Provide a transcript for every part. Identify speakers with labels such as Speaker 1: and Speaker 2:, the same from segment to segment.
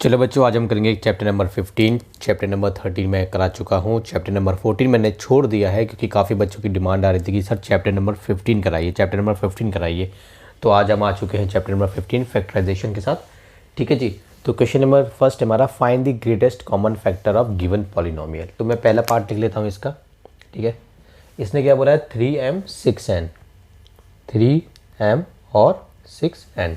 Speaker 1: चलो बच्चों, आज हम करेंगे चैप्टर नंबर 15। चैप्टर नंबर 13 मैं करा चुका हूँ। चैप्टर नंबर 14 मैंने छोड़ दिया है क्योंकि काफ़ी बच्चों की डिमांड आ रही थी कि सर चैप्टर नंबर 15 कराइए, चैप्टर नंबर 15 कराइए। तो आज हम आ चुके हैं चैप्टर नंबर 15 फैक्टराइजेशन के साथ। ठीक है जी। तो क्वेश्चन नंबर फर्स्ट हमारा, find the greatest common factor of given polynomial. तो मैं पहला पार्ट लिख लेता हूँ इसका। ठीक है, इसने क्या बोला है, 3m 6n, 3m और 6n।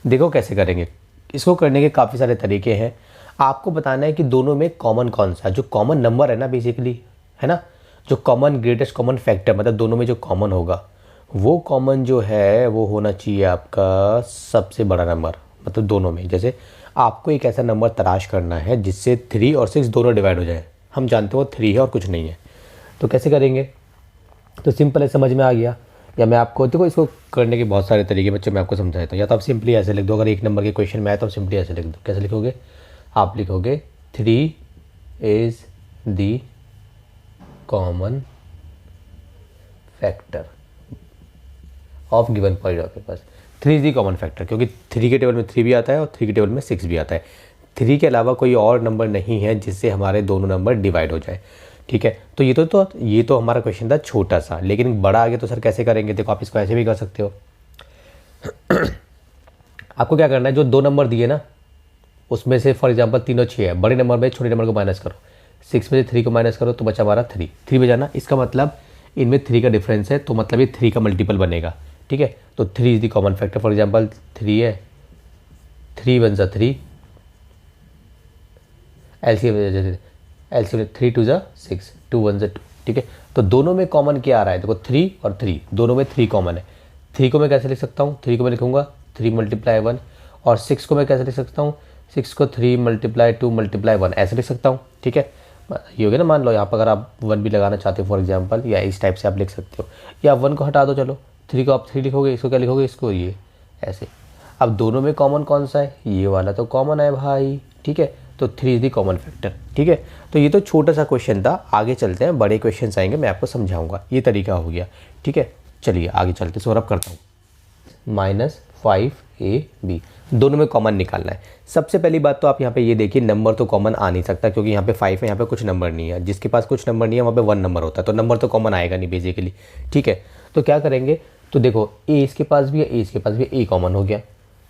Speaker 1: देखो कैसे करेंगे इसको। करने के काफ़ी सारे तरीके हैं। आपको बताना है कि दोनों में कॉमन कौन सा, जो कॉमन नंबर है ना बेसिकली, है ना, जो कॉमन ग्रेटेस्ट कॉमन फैक्टर, मतलब दोनों में जो कॉमन होगा वो कॉमन जो है वो होना चाहिए आपका सबसे बड़ा नंबर। मतलब दोनों में, जैसे आपको एक ऐसा नंबर तलाश करना है जिससे 3 और 6 दोनों डिवाइड हो जाए। हम जानते हो 3 है और कुछ नहीं है, तो कैसे करेंगे। तो सिंपल है, समझ में आ गया। या मैं आपको देखो, इसको करने के बहुत सारे तरीके बच्चों मैं आपको समझा देता हूँ। या तो आप सिंपली ऐसे लिख दो, अगर एक नंबर के क्वेश्चन में आए तो आप सिंपली ऐसे लिख दो। कैसे लिखोगे, आप लिखोगे 3 is the common factor of given polynomial. Pass 3 is the common factor, क्योंकि 3 के टेबल में 3 भी आता है और 3 के टेबल में 6 भी आता है। 3 के अलावा कोई और नंबर नहीं है जिससे हमारे दोनों नंबर डिवाइड हो जाए। ठीक है, तो ये तो हमारा क्वेश्चन था छोटा सा, लेकिन बड़ा आ गया तो सर कैसे करेंगे। देखो आप इसको ऐसे भी कर सकते हो। आपको क्या करना है, जो 2 नंबर दिए ना उसमें से फॉर एग्जांपल 3 और 6 है, बड़े नंबर में छोटे नंबर को माइनस करो, 6 में से 3 को माइनस करो तो बचा हमारा 3 बजाना। इसका मतलब इनमें 3 का डिफरेंस है, तो मतलब ये 3 का मल्टीपल बनेगा। ठीक है, तो 3 is the common factor. For example 3 है, 3 वन ज़ा 3, एलसीएम 3 टू ज़ा 6, 2 वन ज़ा 2। ठीक है, तो दोनों में कॉमन क्या आ रहा है, देखो 3 और 3 दोनों में 3 कॉमन है। 3 को मैं कैसे लिख सकता हूँ, 3 को मैं लिखूंगा 3 मल्टीप्लाई 1, और 6 को मैं कैसे लिख सकता हूँ, 6 को 3 मल्टीप्लाई 2 मल्टीप्लाई 1 ऐसे लिख सकता हूँ। ठीक है, ये हो गया ना। मान लो यहाँ पर अगर आप 1 भी लगाना चाहते हो फॉर एग्जाम्पल, या इस टाइप से आप लिख सकते हो, या 1 को हटा दो, चलो 3 को आप 3 लिखोगे, इसको क्या लिखोगे, इसको ये ऐसे। अब दोनों में कॉमन कौन सा है, ये वाला तो कॉमन है भाई। ठीक है, तो 3 इज द कॉमन फैक्टर। ठीक है, तो ये तो छोटा सा क्वेश्चन था। आगे चलते हैं, बड़े क्वेश्चन आएंगे, मैं आपको समझाऊंगा। ये तरीका हो गया। ठीक है, चलिए आगे चलते। सो अब करता हूँ -5ab, दोनों में कॉमन निकालना है। सबसे पहली बात तो आप यहाँ पे ये देखिए, नंबर तो कॉमन आ नहीं सकता क्योंकि यहाँ पे 5 है, यहाँ पे कुछ नंबर नहीं है। जिसके पास कुछ नंबर नहीं है वहाँ पे 1 नंबर होता है, तो नंबर तो कॉमन आएगा नहीं बेसिकली। ठीक है, तो क्या करेंगे, तो देखो ए इसके पास भी है, ए इसके पास भी है, ए कॉमन हो गया।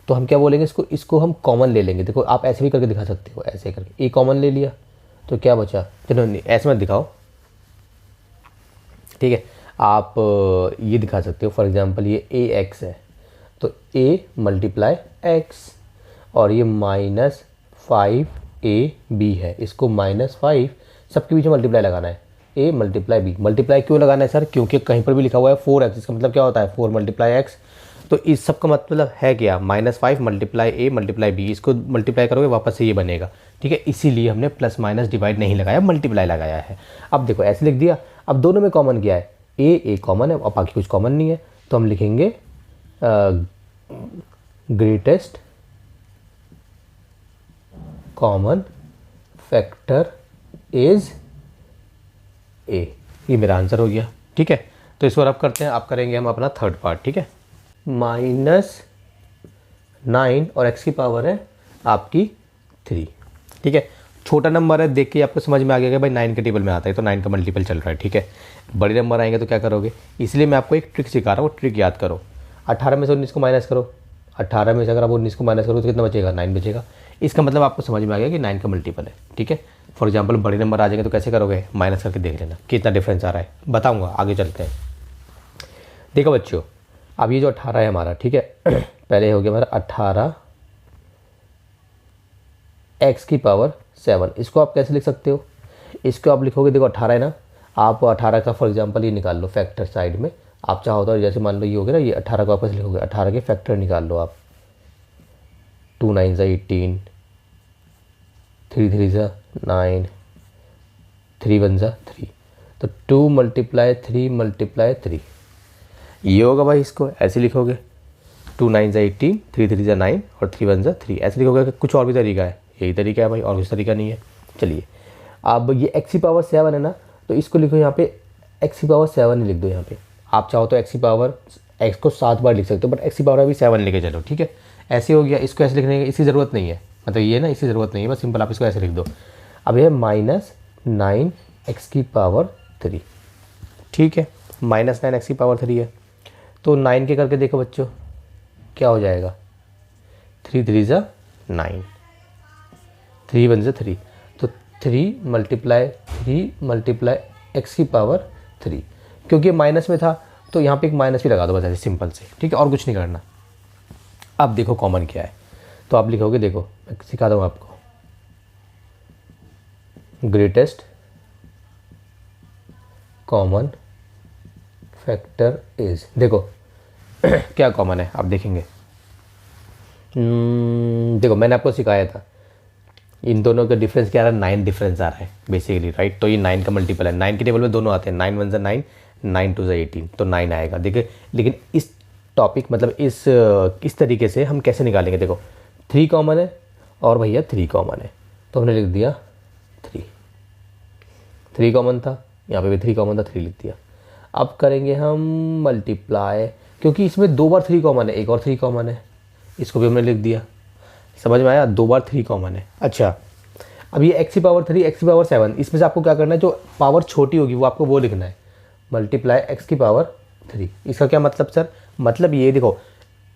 Speaker 1: तो हम क्या बोलेंगे, इसको हम कॉमन ले लेंगे। देखो आप ऐसे भी करके दिखा सकते हो, ऐसे करके ए कॉमन ले लिया तो क्या बचा, चलो ऐसे मत दिखाओ। ठीक है, आप ये दिखा सकते हो, फॉर एग्जांपल ये ए एक्स है तो ए मल्टीप्लाई एक्स, और ये -5ab है, इसको -5 सबके बीच में मल्टीप्लाई लगाना है, ए मल्टीप्लाई बी। मल्टीप्लाई क्यों लगाना है सर, क्योंकि कहीं पर भी लिखा हुआ है 4x, इसका मतलब क्या होता है 4 मल्टीप्लाई एक्स। तो इस सब का मतलब है क्या, -5 मल्टीप्लाई ए मल्टीप्लाई बी, इसको मल्टीप्लाई करोगे वापस से ये बनेगा। ठीक है, इसीलिए हमने प्लस माइनस डिवाइड नहीं लगाया, मल्टीप्लाई लगाया है। अब देखो ऐसे लिख दिया। अब दोनों में कॉमन क्या है, ए कॉमन है और बाकी कुछ कॉमन नहीं है, तो हम लिखेंगे greatest common factor is a. ये मेरा आंसर हो गया। ठीक है, तो इस बार अब करते हैं, आप करेंगे हम अपना थर्ड पार्ट। ठीक है, -9 और x की पावर है आपकी 3। ठीक है, छोटा नंबर है, देख के आपको समझ में आ गया कि भाई 9 के टेबल में आता है, तो 9 का मल्टीपल चल रहा है। ठीक है, बड़े नंबर आएंगे तो क्या करोगे, इसलिए मैं आपको एक ट्रिक सिखा रहा हूँ, ट्रिक याद करो। 18 में से 19 को माइनस करो, 18 में से अगर आप 19 को माइनस करो तो कितना बचेगा, 9 बचेगा। इसका मतलब आपको समझ में आ गया कि 9 का मल्टीपल है। ठीक है, फॉर एग्जाम्पल बड़े नंबर आ जाएंगे तो कैसे करोगे, माइनस करके देख लेना कितना डिफरेंस आ रहा है, बताऊँगा। आगे चलते हैं। देखो बच्चों, अब ये जो 18 है हमारा, ठीक है, पहले हो गया हमारा 18 x की पावर 7। इसको आप कैसे लिख सकते हो, इसको आप लिखोगे, देखो 18 है ना, आप 18 का फॉर एग्जांपल ये निकाल लो फैक्टर साइड में। आप चाहो तो जैसे मान लो ये हो गया ना, ये 18 को वापस लिखोगे, 18 के फैक्टर निकाल लो आप। 2 9 ज़ा 18, 3 3 ज़ा 9, 3 1 ज़ा 3, तो 2 मल्टीप्लाई 3 मल्टीप्लाई 3 ये होगा भाई। इसको ऐसे लिखोगे 2 9 ज़ा 18, 3 3 ज़ा 9 और 3 1 ज़ा 3 ऐसे लिखोगे। कुछ और भी तरीका है, यही तरीका है भाई, और कुछ तरीका नहीं है। चलिए, अब ये x की पावर 7 है ना, तो इसको लिखो यहाँ पे x की पावर 7 ही लिख दो यहाँ पे। आप चाहो तो x की पावर x को 7 बार लिख सकते हो, बट x की पावर अभी 7 लेके चलो। ठीक है, ऐसे हो गया। इसको ऐसे लिखने की इसकी ज़रूरत नहीं है, मतलब ये ना, इसकी ज़रूरत नहीं है, बस सिंपल आप इसको ऐसे लिख दो। अब ये -9x⁻3, ठीक है, -9x⁻3 है। तो 9 के करके देखो बच्चों क्या हो जाएगा, 3 3 ज़ा 9, 3 1 ज़ा 3, तो 3 × x⁻3, क्योंकि माइनस में था तो यहाँ पे एक माइनस भी लगा दो बस ऐसे सिंपल से, ठीक है, और कुछ नहीं करना। अब देखो कॉमन क्या है, तो आप लिखोगे, देखो मैं सिखा दूँ आपको, ग्रेटेस्ट कॉमन फैक्टर इज, देखो क्या कॉमन है आप देखेंगे। देखो मैंने आपको सिखाया था इन दोनों का डिफरेंस क्या आ रहा है, 9 डिफरेंस आ रहा है बेसिकली, राइट। तो ये 9 का मल्टीपल है, 9 के टेबल में दोनों आते हैं, 9 1 ज़ा 9, 9 2 ज़ा 18, तो 9 आएगा। देखिए लेकिन इस टॉपिक मतलब इस तरीके से हम कैसे निकालेंगे, देखो 3 कॉमन है और भैया 3 कॉमन है, तो हमने लिख दिया 3 कॉमन था, यहाँ पे भी 3 कॉमन था, 3 लिख दिया। अब करेंगे हम मल्टीप्लाई, क्योंकि इसमें 2 बार 3 कॉमन है, एक और 3 कॉमन है, इसको भी हमने लिख दिया। समझ में आया, 2 बार 3 कॉमन है। अच्छा अब ये x⁻3 x⁻7, इसमें से आपको क्या करना है, जो पावर छोटी होगी वो आपको वो लिखना है, मल्टीप्लाई x⁻3। इसका क्या मतलब सर, मतलब ये देखो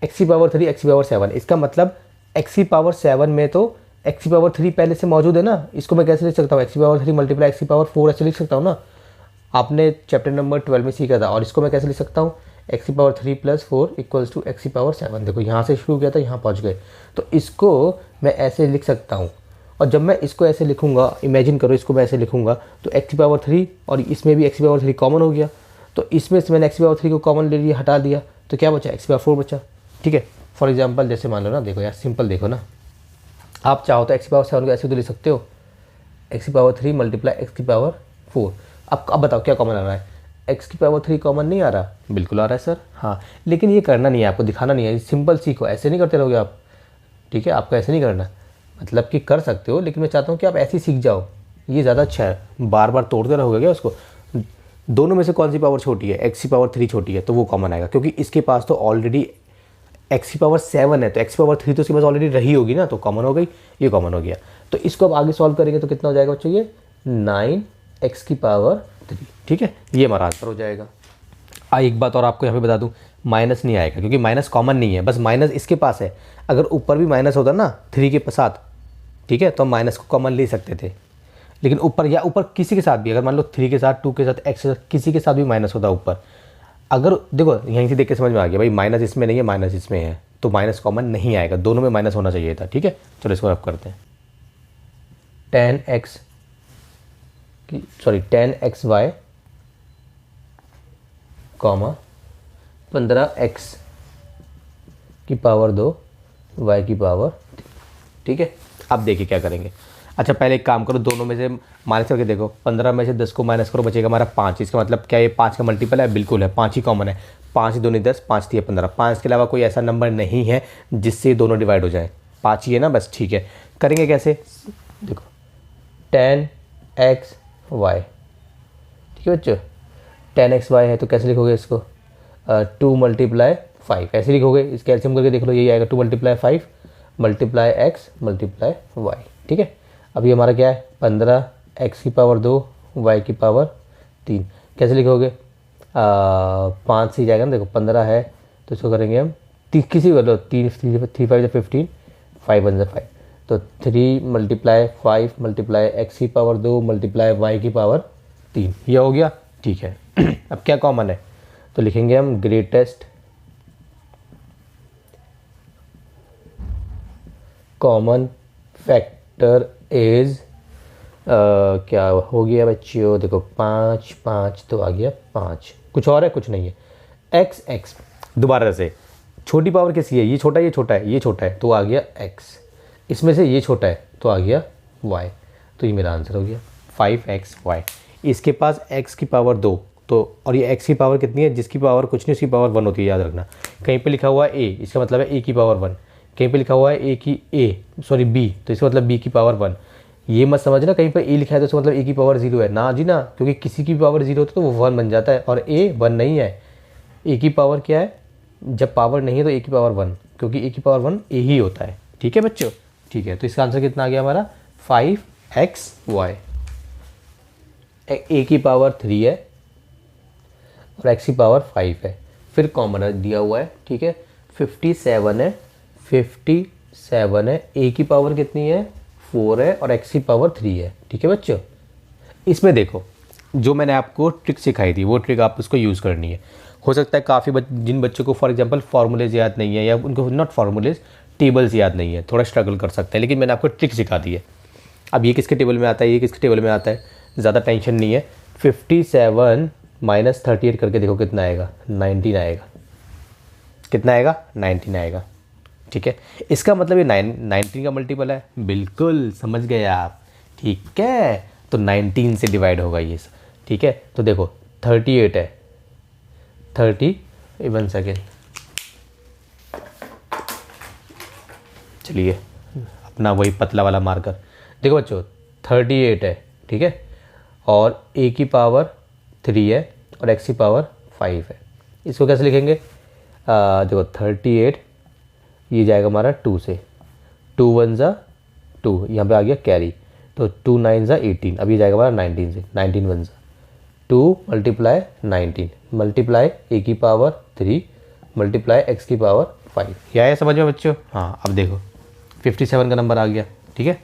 Speaker 1: x⁻3 x⁻7, इसका मतलब x⁻7 में तो x⁻3 पहले से मौजूद है ना, इसको मैं कैसे लिख सकता हूँ, x⁻3 मल्टीप्लाई x⁻4 ऐसे लिख सकता हूँ ना। आपने चैप्टर नंबर 12 में सीखा था, और इसको मैं कैसे लिख सकता हूँ, x⁻3 + 4 = x⁻7। देखो यहाँ से शुरू किया था, यहाँ पहुँच गए, तो इसको मैं ऐसे लिख सकता हूँ। और जब मैं इसको ऐसे लिखूंगा, इमेजिन करो इसको मैं ऐसे लिखूंगा, तो x⁻3 और इसमें भी x⁻3 कॉमन हो गया, तो इसमें से मैंने x⁻3 को कॉमन ले लिया, हटा दिया, तो क्या बचा, x⁻4 बचा, ठीक है। फॉर एग्जांपल जैसे मान लो ना, देखो यार सिंपल देखो ना, आप चाहो तो x⁻7 को ऐसे तो लिख सकते हो, x⁻3 × x⁻4। अब बताओ क्या कॉमन आ रहा है, x⁻3 कॉमन नहीं आ रहा, बिल्कुल आ रहा है सर, हाँ, लेकिन ये करना नहीं है आपको, दिखाना नहीं है, सिंपल सीखो, ऐसे नहीं करते रहोगे आप, ठीक है, आपको ऐसे नहीं करना, मतलब कि कर सकते हो, लेकिन मैं चाहता हूँ कि आप ऐसे ही सीख जाओ, ये ज़्यादा अच्छा है। बार बार तोड़ते रहोगे क्या उसको, दोनों में से कौन सी पावर छोटी है, x⁻3 छोटी है, तो वो कॉमन आएगा, क्योंकि इसके पास तो ऑलरेडी x⁻7 है, तो x⁻3 तो उसके पास ऑलरेडी रही होगी ना, तो कॉमन हो गई, ये कॉमन हो गया। तो इसको अब आगे सॉल्व करेंगे तो कितना हो जाएगा बच्चों, ये 9x⁻3, ठीक है, ये हमारा आंसर हो जाएगा। एक बात और आपको यहाँ पे बता दूँ, माइनस नहीं आएगा, क्योंकि माइनस कॉमन नहीं है, बस माइनस इसके पास है। अगर ऊपर भी माइनस होता ना 3 के साथ, ठीक है, तो हम माइनस को कॉमन ले सकते थे, लेकिन ऊपर या ऊपर किसी के साथ भी, अगर मान लो 3 के साथ, 2 के साथ, x के साथ, किसी के साथ भी माइनस होता ऊपर, अगर देखो यहीं से देख के समझ में आ गया भाई, माइनस इसमें नहीं है, माइनस इसमें है, तो माइनस कॉमन नहीं आएगा, दोनों में माइनस होना चाहिए था, ठीक है। चलो इसको आप करते हैं, 10xy, 15x⁻2 y की पावर, ठीक है। अब देखिए क्या करेंगे। अच्छा पहले एक काम करो, दोनों में से माइनस करके देखो, 15 में से 10 को माइनस करो, बचेगा हमारा 5। इसका मतलब क्या, ये 5 का मल्टीपल है, बिल्कुल है, 5 ही कॉमन है, 5 दूनी 10, 5 3 15, 5 के अलावा कोई ऐसा नंबर नहीं है जिससे दोनों डिवाइड हो जाए, 5 ही है ना, बस ठीक है। करेंगे कैसे, देखो 10xy, ठीक है बच्चों, 10xy है तो कैसे लिखोगे इसको, 2 × 5 ऐसे लिखोगे, इस कैल्शियम करके देख लो, यही आएगा 2 × 5 × x × y, ठीक है। अभी हमारा क्या है, 15x⁻2 y की पावर 3, कैसे लिखोगे, 5 से जाएगा ना, देखो 15 है तो इसको करेंगे हम किसी को लो, 3 3 5 15, 5 1 5, तो 3 × 5 × x⁻2 × y की पावर 3, ये हो गया, ठीक है। अब क्या कॉमन है, तो लिखेंगे हम ग्रेटेस्ट कॉमन फैक्टर इज, क्या हो गया बच्चों, देखो 5 5 तो आ गया 5, कुछ और है, कुछ नहीं है, x दोबारा से छोटी पावर किसी है, ये छोटा है, ये छोटा है, ये छोटा है, तो आ गया x, इसमें से ये छोटा है तो आ गया y, तो ये मेरा आंसर हो गया 5xy। इसके पास x की पावर 2, तो और ये x की पावर कितनी है, जिसकी पावर कुछ नहीं उसकी पावर 1 होती है, याद रखना। कहीं पे लिखा हुआ है a, इसका मतलब है a की पावर 1, कहीं पे लिखा हुआ है b, तो इसका मतलब b की पावर 1। ये मत समझना कहीं पर a लिखा है तो इसका मतलब a की पावर 0 है, ना जी ना, क्योंकि किसी की पावर 0 होती है तो वो 1 बन जाता है, और a 1 नहीं है। a की पावर क्या है, जब पावर नहीं है तो a की पावर 1, क्योंकि a की पावर 1 a ही होता है, ठीक है बच्चों, ठीक है, तो इसका आंसर कितना आ गया हमारा 5xy। ए की पावर 3 है और एक्स की पावर 5 है, फिर कॉमन दिया हुआ है, ठीक है। 57 है, 57 है, ए की पावर कितनी है 4 है और एक्स की पावर 3 है, ठीक है बच्चों। इसमें देखो जो मैंने आपको ट्रिक सिखाई थी वो ट्रिक आप उसको यूज़ करनी है। हो सकता है काफ़ी जिन बच्चों को फॉर एग्जांपल फार्मूलेज याद नहीं है या उनको नॉट फार्मूलेज टेबल्स याद नहीं है, थोड़ा स्ट्रगल कर सकते हैं, लेकिन मैंने आपको ट्रिक सिखा दी है। अब ये किसके टेबल में आता है, ये किसके टेबल में आता है, ज़्यादा टेंशन नहीं है। 57 माइनस 38 करके देखो कितना आएगा, 19 आएगा। कितना आएगा, 19 आएगा, ठीक है। इसका मतलब ये 19 का मल्टीपल है, बिल्कुल समझ गए आप, ठीक है। तो 19 से डिवाइड होगा ये, ठीक है। तो देखो 38 है, 1 सेकेंड, चलिए अपना वही पतला वाला मार्कर। देखो बच्चों 38 है, ठीक है, और ए की पावर 3 है और एक्स की पावर 5 है। इसको कैसे लिखेंगे, देखो 38 ये जाएगा हमारा 2 से, 2 1 ज़ा 2, यहाँ पे आ गया कैरी, तो 2 9 ज़ा 18, अब ये जाएगा हमारा 19 से, 19 1 ज़ा 2 मल्टीप्लाई 19 मल्टीप्लाई ए की पावर 3 मल्टीप्लाई एक्स की पावर 5। क्या है समझ में बच्चों, हाँ। अब देखो 57 का नंबर आ गया, ठीक है।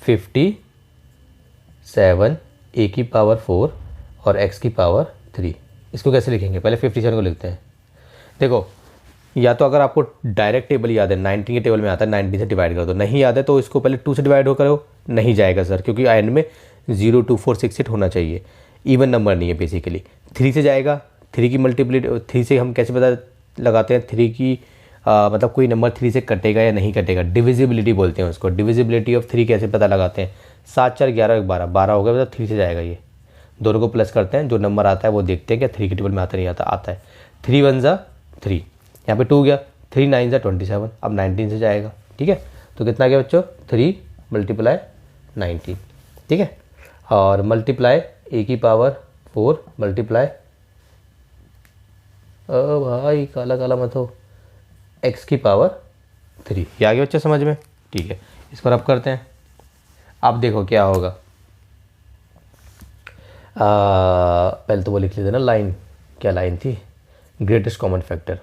Speaker 1: 57 ए की पावर 4 और एक्स की पावर 3, इसको कैसे लिखेंगे, पहले 57 को लिखते हैं। देखो या तो अगर आपको डायरेक्ट टेबल याद है, 19 के टेबल में आता है, 19 से डिवाइड कर दो, नहीं याद है तो इसको पहले 2 से डिवाइड हो करो, नहीं जाएगा सर, क्योंकि एंड में 0 2 4 6 8 होना चाहिए, इवन नंबर नहीं है बेसिकली। 3 से जाएगा, 3 की मल्टीप्लिट 3 से हम कैसे पता लगाते हैं, 3 की मतलब कोई नंबर 3 से कटेगा या नहीं कटेगा, डिविजिबिलिटी बोलते हैं उसको, डिविजिबिलिटी ऑफ 3 कैसे पता लगाते हैं, 7 4 11 12 12 हो गया, मतलब 3 से जाएगा। ये दोनों को प्लस करते हैं, जो नंबर आता है वो देखते हैं क्या 3 के टेबल में आता नहीं आता, आता है। 3 1 ज़ा 3, यहाँ पे 2 गया, 3 9 ज़ा 27, अब 19 से जाएगा, ठीक है। तो कितना गया बच्चों, 3 मल्टीप्लाई 19, ठीक है, और मल्टीप्लाई ए की पावर 4 मल्टीप्लाई भाई काला काला मत हो, एक्स की पावर 3। ये आ गया बच्चे समझ में, ठीक है। इस पर अब करते हैं, अब देखो क्या होगा। पहले तो वो लिख लेते ना लाइन, क्या लाइन थी, greatest common factor,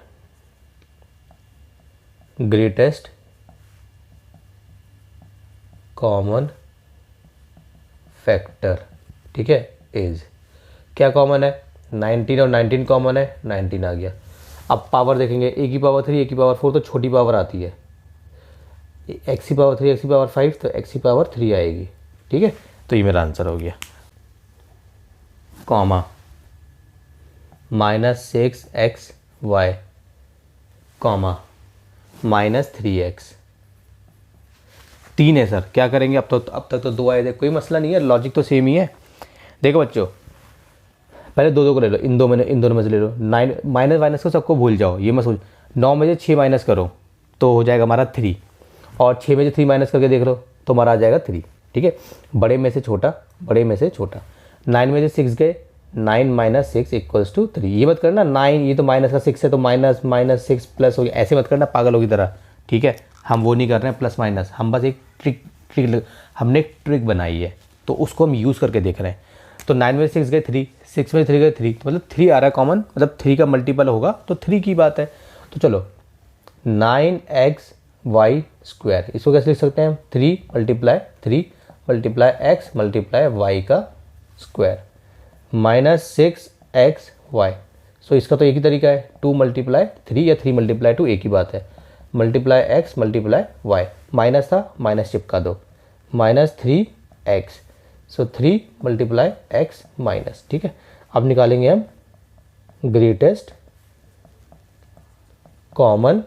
Speaker 1: greatest common factor, ठीक है, इज क्या कॉमन है, 19 और 19 कॉमन है, 19 आ गया। अब पावर देखेंगे, ए की पावर 3 ए की पावर 4 तो छोटी पावर आती है, एक्स की पावर 3 एक्स की पावर 5 तो एक्स की पावर 3 आएगी, ठीक है। तो ये मेरा आंसर हो गया, कॉमा -6xy कॉमा -3x। 3 है सर, क्या करेंगे, अब तक तो 2 आए थे, कोई मसला नहीं है, लॉजिक तो सेम ही है। देखो बच्चों पहले 2 2 को ले लो, इन दोनों में से ले लो, 9 माइनस माइनस को सबको भूल जाओ, ये मत सोच, 9 में से 6 माइनस करो तो हो जाएगा हमारा 3, और 6 में से 3 माइनस करके देख लो तो हमारा आ जाएगा 3, ठीक है। बड़े में से छोटा, बड़े में से छोटा, 9 में से 6 गए, 9 माइनस 6 इक्वल्स टू 3। ये मत करना 9, ये तो माइनस का 6 है तो माइनस माइनस 6 प्लस हो गया, ऐसे मत करना पागलों की तरह, ठीक है। हम वो नहीं कर रहे हैं प्लस माइनस, हम बस एक हमने एक ट्रिक बनाई है तो उसको हम यूज़ करके देख रहे हैं। तो 9 में 6 गए 3, 6 में 3 गए 3, तो मतलब 3 आ रहा है कॉमन, मतलब 3 का मल्टीपल होगा तो 3 की बात है। तो चलो 9xy स्क्वायर, इसको कैसे लिख सकते हैं हम, 3 मल्टीप्लाई x मल्टीप्लाई y का स्क्वायर -6xy। सो इसका तो एक ही तरीका है, 2 मल्टीप्लाई 3 या 3 मल्टीप्लाई 2 एक ही बात है, multiply x multiply y, minus था माइनस चिपका दो, -3x, सो 3 मल्टीप्लाई x माइनस, ठीक है। अब निकालेंगे हम ग्रेटेस्ट कॉमन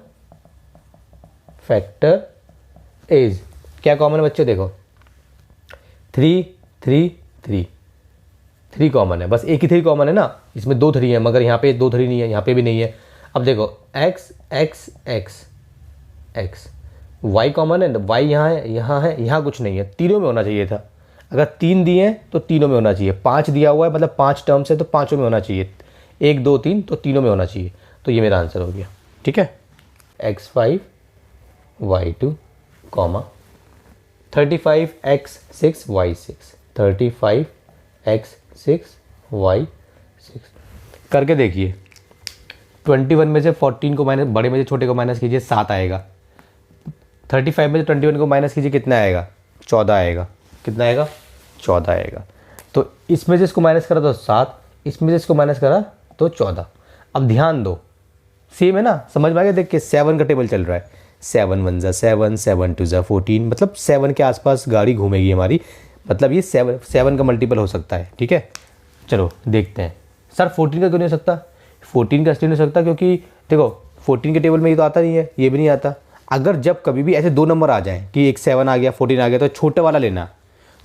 Speaker 1: फैक्टर इज, क्या कॉमन है बच्चों, देखो 3 3 3 3 कॉमन है, बस एक ही 3 कॉमन है ना, इसमें 2 3 है मगर यहाँ पे 2 3 नहीं है, यहाँ पे भी नहीं है। अब देखो x x x x y common है, y यहाँ है, यहाँ है, यहाँ कुछ नहीं है, तीनों में होना चाहिए था। अगर 3 दिए हैं तो तीनों में होना चाहिए, 5 दिया हुआ है मतलब 5 टर्म्स है तो 5 में होना चाहिए, 1 2 3 तो तीनों में होना चाहिए। तो ये मेरा आंसर हो गया, ठीक है। x5 y2 comma 35x6y6 35x6y6 करके देखिए। 21 में से 14 को माइनस, बड़े में से छोटे को माइनस कीजिए 7 आएगा। 35 में से 21 को माइनस कीजिए कितना आएगा? 14 आएगा। कितना आएगा? 14 आएगा। तो इसमें से इसको माइनस करा तो 7, इसमें से इसको माइनस करा तो 14। अब ध्यान दो, सेम है ना, समझ में आ गया? देख के 7 का टेबल चल रहा है। 7 1 ज़ा 7, 7 2 ज़ा 14, मतलब 7 के आसपास गाड़ी घूमेगी हमारी, मतलब ये 7 का मल्टीपल हो सकता है। ठीक है, चलो देखते हैं। सर 14 का क्यों नहीं हो सकता? 14 का इसलिए नहीं हो सकता क्योंकि देखो 14 के टेबल में ये तो आता नहीं है, ये भी नहीं आता। अगर जब कभी भी ऐसे दो नंबर आ जाएं कि एक 7 आ गया 14 आ गया, तो छोटे वाला लेना,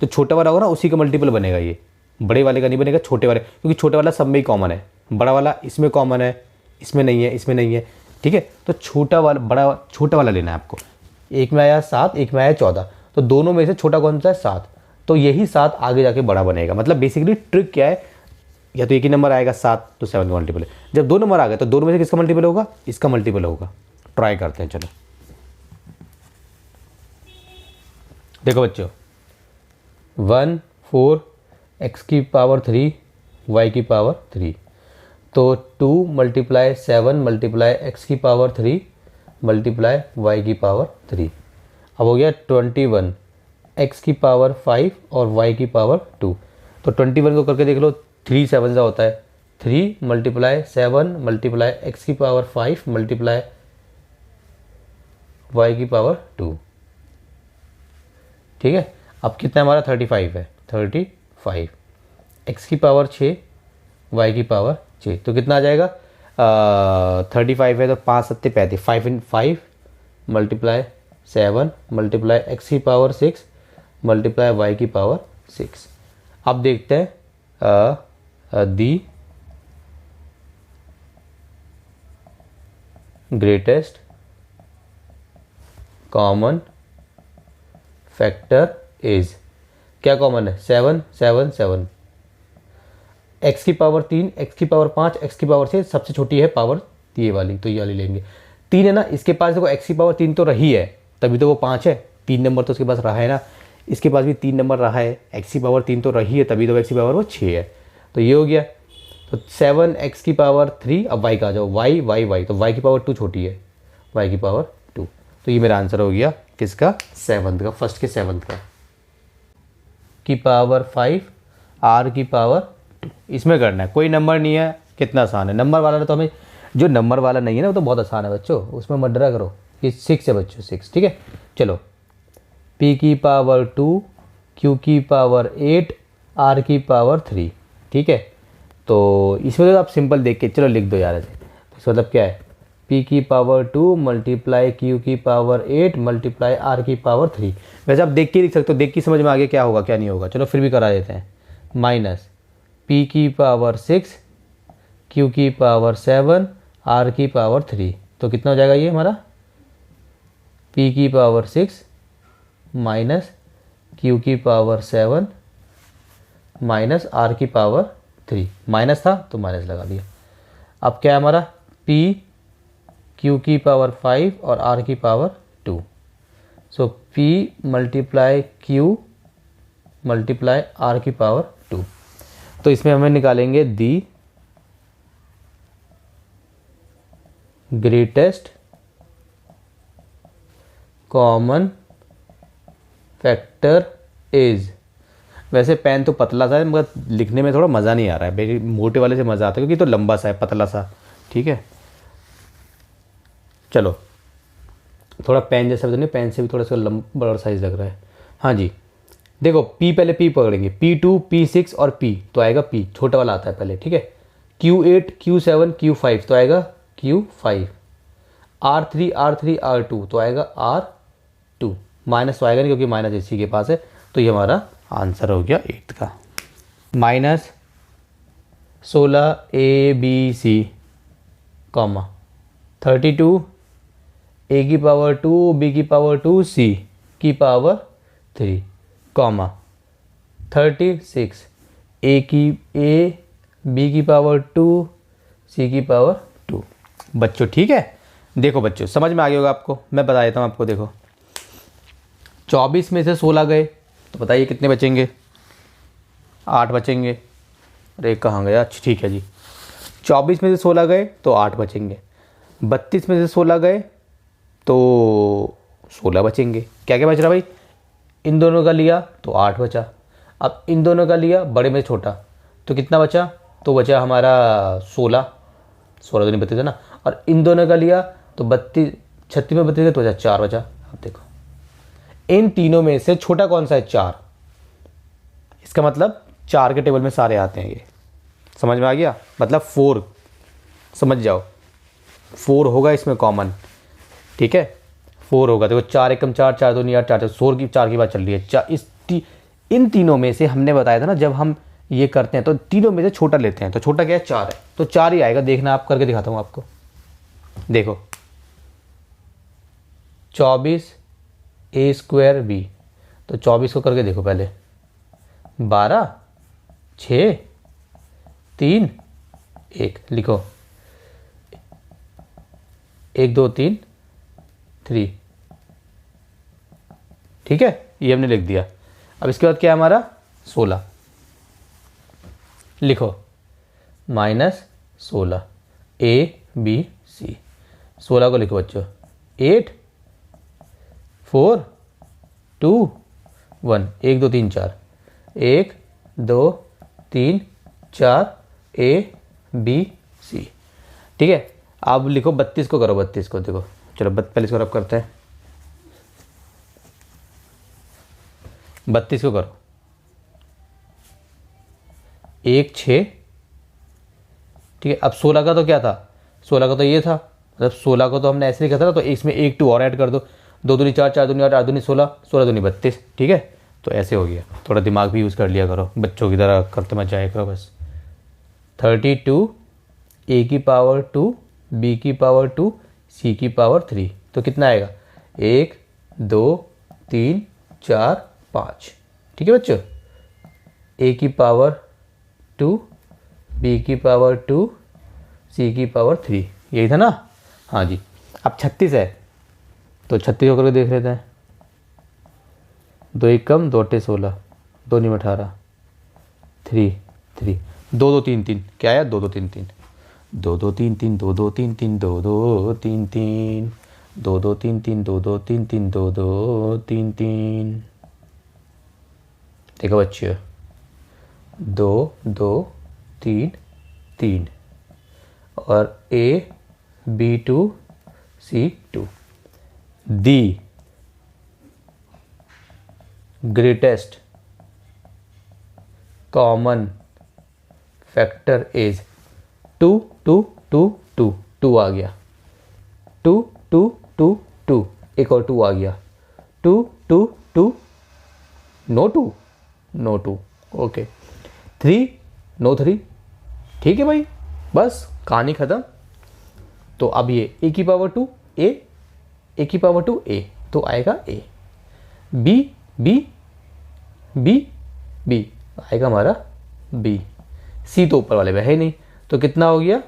Speaker 1: तो छोटा वाला होगा ना उसी का मल्टीपल बनेगा। ये बड़े वाले का नहीं बनेगा, छोटे वाले, क्योंकि छोटे वाला सब में ही कॉमन है, बड़ा वाला इसमें कॉमन है, इसमें नहीं है, इसमें नहीं है। ठीक है, तो छोटा वाला लेना है आपको। एक में आया 7, एक में आया 14, तो दोनों में से छोटा कौन सा है? 7। तो यही 7 आगे जाके बड़ा बनेगा। मतलब बेसिकली ट्रिक क्या है, या तो एक ही नंबर आएगा 7 तो 7 का मल्टीपल है। जब दो नंबर आ गए तो दोनों में से किसका मल्टीपल होगा? इसका मल्टीपल होगा। ट्राई करते हैं, चलो देखो बच्चों, 1 4 x की पावर 3 y की पावर 3, तो 2 मल्टीप्लाई 7 मल्टीप्लाई x की पावर 3 मल्टीप्लाई y की पावर 3। अब हो गया 21 x की पावर 5 और y की पावर 2। तो 21 को करके देख लो, 3 7 सा होता है, 3 मल्टीप्लाई 7 मल्टीप्लाई x की पावर 5 मल्टीप्लाई y की पावर 2। ठीक है, अब कितना हमारा 35 है, 35 x की पावर 6 y की पावर 6, तो कितना आ जाएगा? 35 है तो 5 7 35, 5 इन 5 मल्टीप्लाई 7 मल्टीप्लाई x की पावर 6 मल्टीप्लाई y की पावर 6। अब देखते हैं the greatest common factor is, क्या कॉमन है? 7 7 7, x की पावर 3 x की पावर 5 x की पावर 6, सबसे छोटी है पावर ये वाली, तो ये वाली लेंगे। 3 है ना, इसके पास देखो x की पावर 3 तो रही है, तभी तो वो 5 है। 3 नंबर तो उसके पास रहा है ना, इसके पास भी 3 नंबर रहा है, x की पावर 3 तो रही है, तभी तो x की पावर वो 6 है। तो ये हो गया, तो 7 x की पावर 3। अब y का आ जाओ, y y y, तो y की पावर 2 छोटी है, y की पावर 2। तो ये मेरा आंसर हो गया किसका? 7th का, फर्स्ट के 7th का। की पावर 5 r की पावर 2, इसमें करना है, कोई नंबर नहीं है, कितना आसान है। नंबर वाला तो हमें, जो नंबर वाला नहीं है ना वो तो बहुत आसान है बच्चों, उसमें मत डरा करो। ये 6 है बच्चों, 6। ठीक है, चलो p की पावर 2 q की पावर 8 r की पावर 3। ठीक है, तो इसमें तो आप सिंपल देख के चलो लिख दो यार ऐसे। तो इसका मतलब क्या है? p की पावर 2 मल्टीप्लाई q की पावर 8 मल्टीप्लाई r की पावर 3। वैसे आप देख के लिख सकते हो, देख के समझ में आ गया क्या होगा क्या नहीं होगा। चलो फिर भी करा देते हैं। माइनस p की पावर 6 q की पावर 7 r की पावर 3, तो कितना हो जाएगा ये हमारा? p की पावर 6 माइनस q की पावर 7 माइनस r की पावर 3, माइनस था तो माइनस लगा दिया। अब क्या है हमारा? p q की पावर 5 और r की पावर 2, सो p multiply q multiply r की पावर 2। तो इसमें हमें निकालेंगे the greatest common factor is. वैसे पेन तो पतला सा है मगर लिखने में थोड़ा मज़ा नहीं आ रहा है, मोटे वाले से मज़ा आता है क्योंकि तो लंबा सा है, पतला सा। ठीक है, चलो थोड़ा पेन जैसा तो नहीं, पेन से भी थोड़ा सा बड़ा साइज लग रहा है। हाँ जी, देखो P पहले P पकड़ेंगे, P2 P6 और P, तो आएगा P, छोटा वाला आता है पहले। ठीक है, Q8 Q7 Q5, तो आएगा Q5। R3 R3 R2, तो आएगा R2। माइनस तो आएगा नहीं क्योंकि माइनस इसी के पास है, तो ये हमारा आंसर हो गया 8th का। माइनस 16 ABC कॉमा 32 A की पावर 2 B की पावर 2 C की पावर 3 कॉमा 36 A B की पावर 2 C की पावर 2। बच्चों ठीक है, देखो बच्चों, समझ में आ गया होगा आपको, मैं बता देता हूँ आपको। देखो 24 में से 16 गए तो बताइए कितने बचेंगे? 8 बचेंगे। अरे कहाँ गया? अच्छा ठीक है जी, 24 में से 16 गए तो 8 बचेंगे। 32 में से 16 गए तो 16 बचेंगे। क्या क्या बच रहा भाई? इन दोनों का लिया तो 8 बचा। अब इन दोनों का लिया बड़े में छोटा तो कितना बचा? तो बचा हमारा 16। 16 दूनी 32 है ना। और इन दोनों का लिया तो 32, 36 में 32 तो बचा 4 बचा। अब देखो इन तीनों में से छोटा कौन सा है? 4। इसका मतलब 4 के टेबल में सारे आते हैं ये। समझ में आ गया? मतलब 4, समझ जाओ 4 होगा इसमें कॉमन। ठीक है 4 होगा। देखो 4 एकम 4, 4 दूनी 8, 4 4 की बात चल रही है। इन तीनों में से हमने बताया था ना, जब हम ये करते हैं तो तीनों में से छोटा लेते हैं, तो छोटा क्या है? 4 है, तो 4 ही आएगा। देखना, आप करके दिखाता हूँ आपको। देखो 24 a स्क्वायर b, तो 24 को करके देखो पहले। 12 6 3 1 लिखो। 1 2 3 3। ठीक है, ये हमने लिख दिया। अब इसके बाद क्या है हमारा? 16 लिखो, -16 a b c। 16 को लिखो बच्चों। 8 4 2 1। 1 2 3 4। 1 2 3 4 a b c। ठीक है, अब लिखो 32 को करो। 32 को देखो, चलो पहले इसको रब करते हैं। 32 को करो। 1 6। ठीक है, अब 16 का तो क्या था? 16 का तो ये था, मतलब 16 को तो हमने ऐसे लिखा था ना, तो इसमें 1 2 और ऐड कर दो। 2 दूनी 4, 4 दूनी 8, 8 दूनी 16, 16 दूनी 32। ठीक है, तो ऐसे हो गया। थोड़ा दिमाग भी यूज़ कर लिया करो, बच्चों की तरह करते मत जाया करो बस। 32 a की पावर 2 b की पावर 2 c की पावर 3, तो कितना आएगा? 1 2 3 4 5। ठीक है बच्चों, a की पावर 2 b की पावर 2 c की पावर 3, यही था ना? हाँ जी। अब 36 है तो 36 होकर के देख लेते हैं। 2 1 कम 2 8 16, 2 9 18, 3 3 2 2 3 3। क्या आया? 2 2 3 3। 2 2 3 3 2 2 3 3 2 2 3 3 2 2 3 3 2 2 3 3 2 2 3 3। देखो बच्चे, 2 2 3 3 और a b2 c2। The greatest common factor is 2 2 2 2। 2 आ गया। 2 2 2 2। एक और 2 आ गया। 2 2 2 नो 2 नो 2। Okay 3 no 3। ठीक है भाई, बस कहानी ख़त्म। तो अब ये a की पावर 2 a की पावर 2 a, तो आएगा a। b b b b आएगा हमारा b। c तो ऊपर वाले में है नहीं, तो कितना हो गया?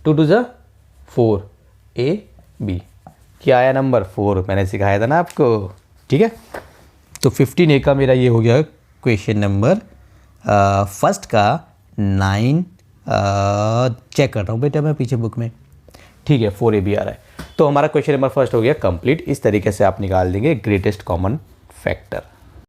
Speaker 1: 2 2 जा 4 a b। क्या आया? नंबर 4। मैंने सिखाया था ना आपको। ठीक है, तो 15A का मेरा ये हो गया क्वेश्चन नंबर फर्स्ट का 9। चेक कर रहा हूँ बेटा मैं पीछे बुक में। ठीक है, 4A भी आ रहा है। तो हमारा क्वेश्चन नंबर फर्स्ट हो गया कंप्लीट। इस तरीके से आप निकाल देंगे ग्रेटेस्ट कॉमन फैक्टर।